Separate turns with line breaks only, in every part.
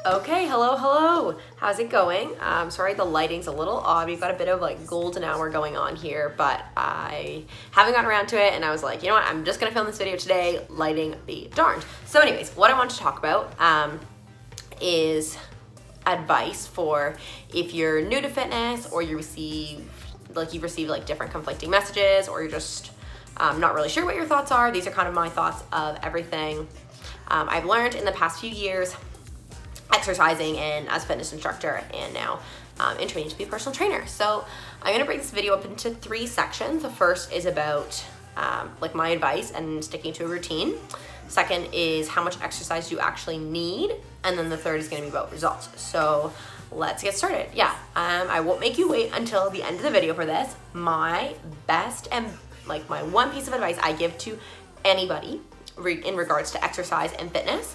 Okay, hello. How's it going? Sorry the lighting's a little odd. We've got a bit of like golden hour going on here, but I haven't gotten around to it and I was like, you know what, I'm just gonna film this video today, lighting be darned. So anyways, what I want to talk about is advice for if you're new to fitness or you've received like different conflicting messages, or you're just not really sure what your thoughts are. These are kind of my thoughts of everything I've learned in the past few years exercising and as a fitness instructor, and now in training to be a personal trainer. So I'm gonna break this video up into 3 sections. The first is about like my advice and sticking to a routine. Second is how much exercise you actually need. And then the third is gonna be about results. So let's get started. Yeah, I won't make you wait until the end of the video for this. My best and like my one piece of advice I give to anybody in regards to exercise and fitness.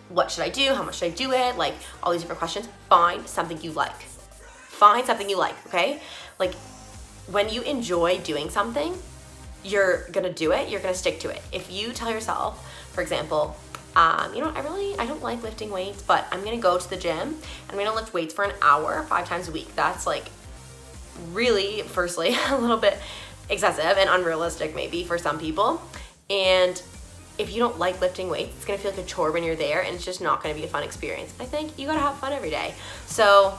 What should I do? How much should I do it? Like all these different questions. Find something you like. Find something you like, okay? Like when you enjoy doing something, you're gonna do it, you're gonna stick to it. If you tell yourself, for example, you know what, I don't like lifting weights, but I'm gonna go to the gym and I'm gonna lift weights for an hour 5 times a week. That's like really, firstly, a little bit excessive and unrealistic maybe for some people. And if you don't like lifting weights, it's gonna feel like a chore when you're there, and it's just not gonna be a fun experience. I think you gotta have fun every day. So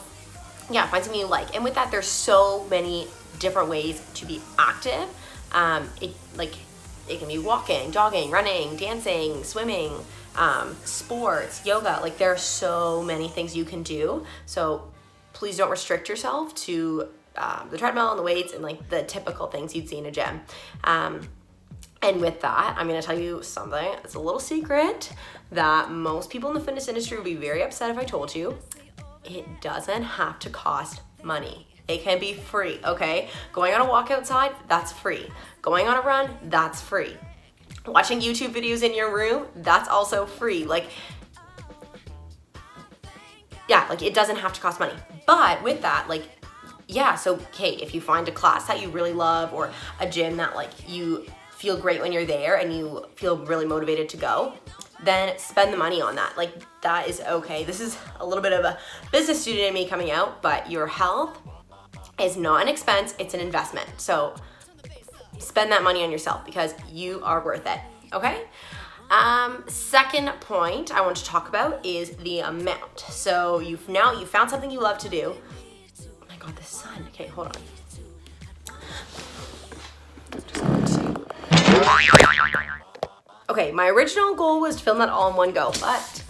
yeah, find something you like. And with that, there's so many different ways to be active. It can be walking, jogging, running, dancing, swimming, sports, yoga. Like there are so many things you can do. So please don't restrict yourself to the treadmill and the weights and like the typical things you'd see in a gym. And with that, I'm gonna tell you something. It's a little secret that most people in the fitness industry would be very upset if I told you. It doesn't have to cost money. It can be free, okay? Going on a walk outside, that's free. Going on a run, that's free. Watching YouTube videos in your room, that's also free. Like, yeah, like it doesn't have to cost money. But with that, like, yeah, so, okay, if you find a class that you really love or a gym that like you feel great when you're there and you feel really motivated to go, then spend the money on that. Like that is okay. This is a little bit of a business student in me coming out, but your health is not an expense, it's an investment. So spend that money on yourself because you are worth it, okay? Second point I want to talk about is the amount. So you found something you love to do. Oh my God, the sun. Okay, hold on. Okay, my original goal was to film that all in one go, but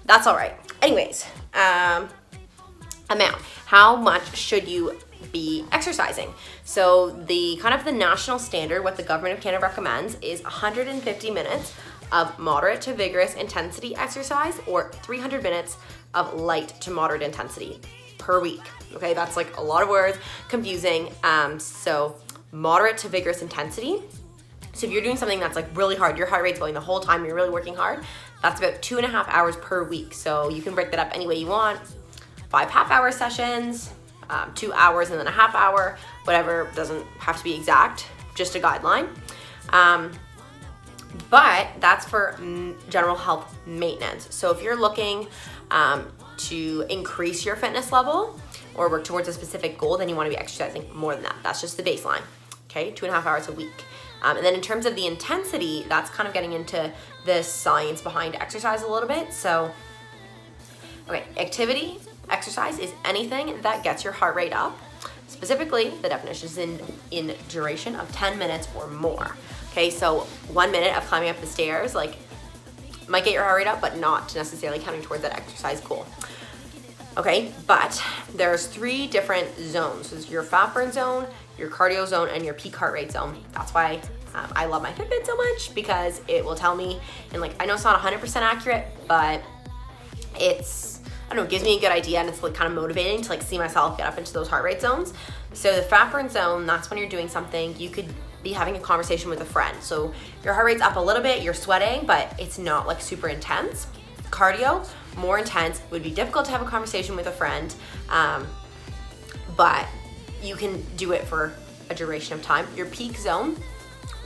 that's all right. Anyways, amount. How much should you be exercising? So the kind of the national standard, what the government of Canada recommends, is 150 minutes of moderate to vigorous intensity exercise or 300 minutes of light to moderate intensity per week. Okay, that's like a lot of words, confusing. So moderate to vigorous intensity. So if you're doing something that's like really hard, your heart rate's going the whole time, you're really working hard, that's about 2.5 hours per week. So you can break that up any way you want. 5 half-hour sessions, 2 hours and then a half hour, whatever, doesn't have to be exact, just a guideline. But that's for general health maintenance. So if you're looking to increase your fitness level or work towards a specific goal, then you wanna be exercising more than that. That's just the baseline, okay? 2.5 hours a week. And then in terms of the intensity, that's kind of getting into the science behind exercise a little bit. So, okay, exercise is anything that gets your heart rate up. Specifically, the definition is in duration of 10 minutes or more. Okay, so 1 minute of climbing up the stairs, like, might get your heart rate up, but not necessarily counting towards that exercise goal. Okay, but there's 3 different zones. There's your fat burn zone, your cardio zone, and your peak heart rate zone. That's why I love my Fitbit so much, because it will tell me, and like, I know it's not 100% accurate, but it's, I don't know, it gives me a good idea, and it's like kind of motivating to like see myself get up into those heart rate zones. So the fat burn zone, that's when you're doing something, you could be having a conversation with a friend. So your heart rate's up a little bit, you're sweating, but it's not like super intense. Cardio, more intense, would be difficult to have a conversation with a friend, but you can do it for a duration of time. Your peak zone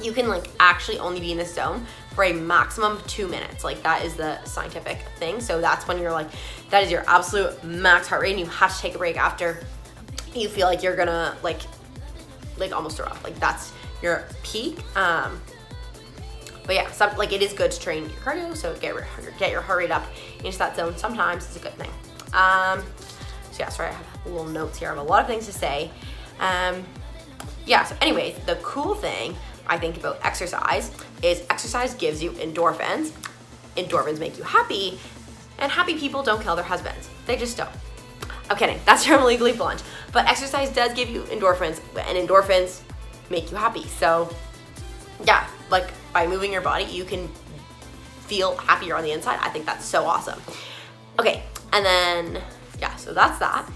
you can like actually only be in this zone for a maximum of 2 minutes. Like that is the scientific thing. So that's when you're like, that is your absolute max heart rate, and you have to take a break after you feel like you're gonna like almost throw up. Like that's your peak. But yeah, like it is good to train your cardio, so get your heart rate up into that zone. Sometimes it's a good thing. So yeah, sorry, I have little notes here. I have a lot of things to say. Yeah, so anyways, the cool thing I think about exercise is exercise gives you endorphins. Endorphins make you happy, and happy people don't kill their husbands. They just don't. I'm kidding, that's from Legally Blunt. But exercise does give you endorphins, and endorphins make you happy. So yeah, like by moving your body, you can feel happier on the inside. I think that's so awesome. Okay, and then, yeah, so that's that.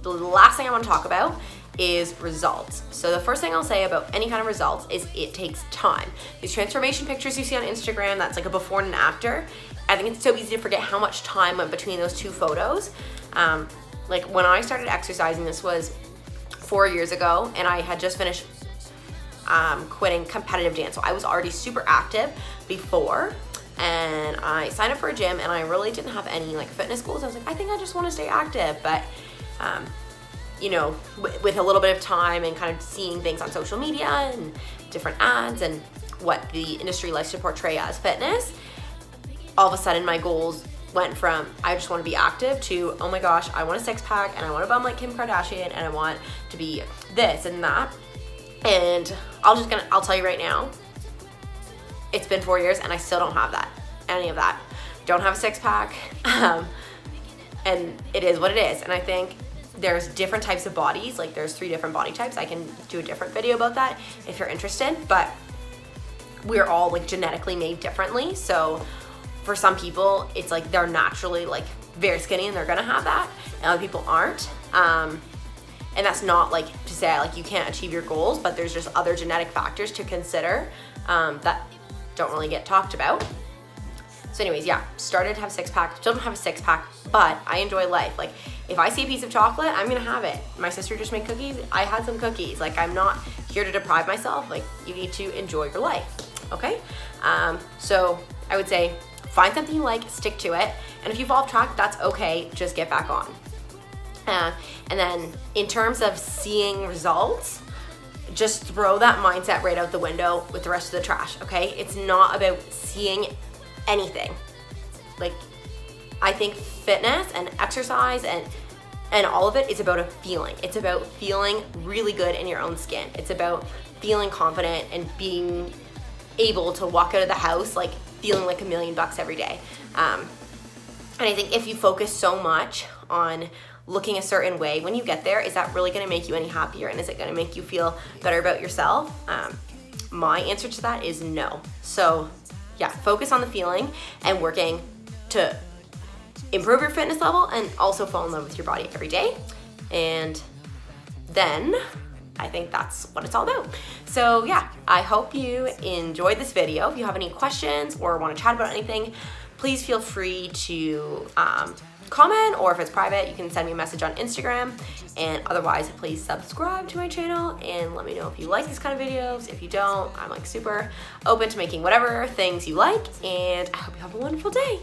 The last thing I want to talk about is results. So the first thing I'll say about any kind of results is it takes time. These transformation pictures you see on Instagram, that's like a before and an after. I think it's so easy to forget how much time went between those two photos. Like when I started exercising, this was 4 years ago, and I had just finished quitting competitive dance. So I was already super active before, and I signed up for a gym, and I really didn't have any like fitness goals. I was like, I think I just want to stay active. But you know, with a little bit of time and kind of seeing things on social media and different ads and what the industry likes to portray as fitness, all of a sudden my goals went from I just want to be active to, oh my gosh, I want a six pack, and I want to bum like Kim Kardashian, and I want to be this and that. And I'll tell you right now, it's been 4 years and I still don't have any of that. Don't have a six pack. And it is what it is. And I think there's different types of bodies. Like there's 3 different body types. I can do a different video about that if you're interested, but we're all like genetically made differently. So for some people, it's like they're naturally like very skinny and they're gonna have that, and other people aren't. And that's not like to say like you can't achieve your goals, but there's just other genetic factors to consider that don't really get talked about. So anyways, yeah, started to have six pack, still don't have a six pack, but I enjoy life. Like if I see a piece of chocolate, I'm gonna have it. My sister just made cookies, I had some cookies. Like I'm not here to deprive myself. Like you need to enjoy your life, okay? So I would say find something you like, stick to it. And if you fall off track, that's okay, just get back on. And then in terms of seeing results, just throw that mindset right out the window with the rest of the trash, okay? It's not about seeing anything. Like, I think fitness and exercise and all of it is about a feeling. It's about feeling really good in your own skin. It's about feeling confident and being able to walk out of the house like feeling like $1 million every day. And I think if you focus so much on looking a certain way when you get there, is that really gonna make you any happier, and is it gonna make you feel better about yourself? My answer to that is no. So yeah, focus on the feeling and working to improve your fitness level and also fall in love with your body every day. And then I think that's what it's all about. So yeah, I hope you enjoyed this video. If you have any questions or want to chat about anything, please feel free to comment, or if it's private, you can send me a message on Instagram. And otherwise, please subscribe to my channel and let me know if you like these kind of videos. If you don't, I'm like super open to making whatever things you like, and I hope you have a wonderful day.